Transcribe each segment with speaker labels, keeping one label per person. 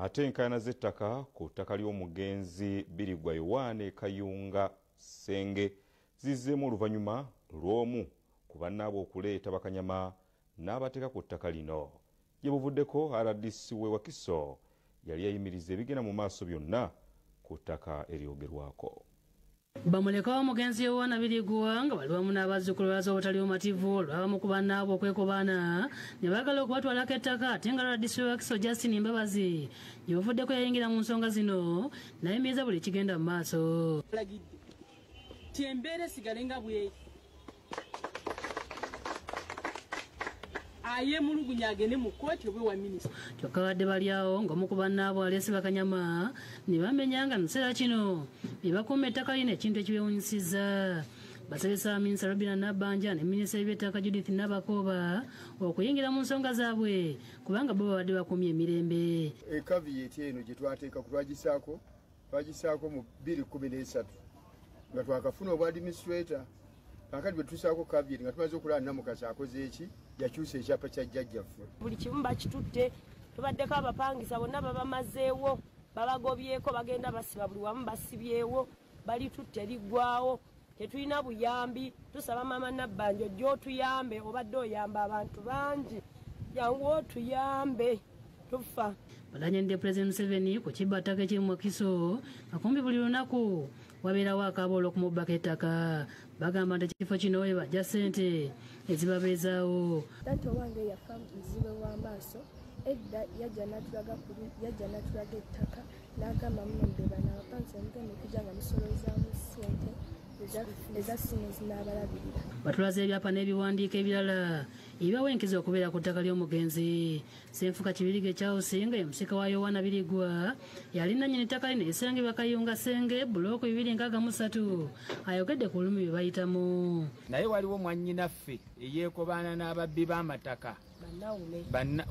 Speaker 1: ate enkaayana z'ettaka ku ttaka ly'omugenzi Birigwa Yowaane Kayunga Ssenge zizzeemu oluvannyuma lw'omu ku bannaabwe okuleeta Bakanyama n'abateeka ku ttaka lino. Gye buvuddeko RDC we Wakiso yali yayimiriza ebigenda mu maaso byonna ku ttaka eryogerwako.
Speaker 2: Bamuleka omugenzi Yowaane Birigwa nga bali wamu n'abazzukulu b'obutali bumativu olw'abamu ku bannaabwe okwekobaana ne baagala okubatwalako ettaka ate nga RDC we Wakiso Justin Mbabazi gye buvuddeko yayingira mu nsonga zino n'ayimiriza buli kigenda mu maaso.
Speaker 3: Tiembere sigalenga bwe aye mulugunya agende mu kooti obwe wa minisita.
Speaker 2: Kyokka badde bali awo ng'omu ku bannaabwe Aleese Bakanyama ne bamenyanga mu kiseera kino bye bakuuma ettaka lino ekintu ekibeewuunyisizza. Basabisa Minisita Robina Nabbanja ne Minisita w'eby'ettaka Judith Nabakooba okuyingira mu nsonga zaabwe kubanga bo babadde bakuumye emirembe.
Speaker 4: Ekaviyeti eno gye twateeka twagisaako mu 2013 nga twakafuna obwa administrator kakati bwe tusaako kaviyeti nga tumaze okulaba Namukasa akoze eki yakyusa ekyapa kya jjajjaffe.
Speaker 5: Buli kimu bakitutte tubaddeko abapangisa bonna babamazeewo babagobyeko bagenda basiba buli wamu basibyewo balitutte liggwawo tetulina buyambi tusaba Maama Nabbanja ojja otuyambe obadde oyamba abantu bangi yangu otuyambe tufa.
Speaker 2: Balanyidde President Museveni ku kibbattaka eky'e Wakiso akumbi buli lunaku wabeerawo akaabolo okumubbako ettaka bagamba nti ekifo kino we bajja ssente ezibabeezaawo.
Speaker 6: Taata wange yafa muzibe w'amaaso edda yajja n'atulaga ettaka n'agamba mumbeba n'abapansi omugenda okujja nga musolozaamu ssente eza sinezi n'abalabirira.
Speaker 2: Batulaze ebyapa n'ebiwandiiko ebirala ebibawenkiza okubeera ku ttaka ly'omugenzi. Ssenfuka Kibirige Kyawusinga ye musika wa Yowaane Birigwa yali nannyini ttaka lino esangibwa Kayunga Ssenge bulooku 263 ayogedde ku lulimi bye bayitamu.
Speaker 7: Naye waliwo mwannyinaffe eyeekobaana n'ababbi b'amataka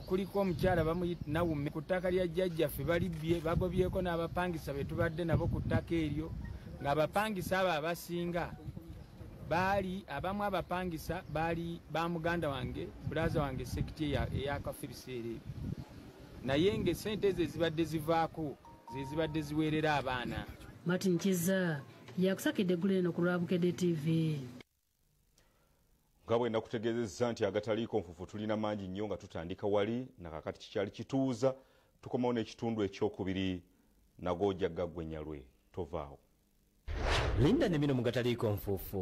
Speaker 7: kuliko omukyala bamuyita Nawume ku ttaka lya jjajjaffe balibbye bagobyeko n'abapangisa be tubadde nabo ku ttaka eryo ng'abapangisa abo abasinga baali abamu abapangisa baali ba muganda wange bulaza wange sekiti eyakafa ebiseera ebyo naye ng'essente ezo ezibadde zivaako ze zibadde ziweerera abaana.
Speaker 2: Martin Kiza yakusakidde eggulu eno ku lwa Bukedde TV.
Speaker 1: Nga bwe nakutegeezezza nti agataliiko nfufu tulina mangi nnyo nga tutandika wali nakakati kikyali kituuza tukomawo n'ekitundu ekyokubiri nagwo ojja gaggwe Nyalwe tovaawo.
Speaker 8: Linda ne bino mu gataliiko nfufu.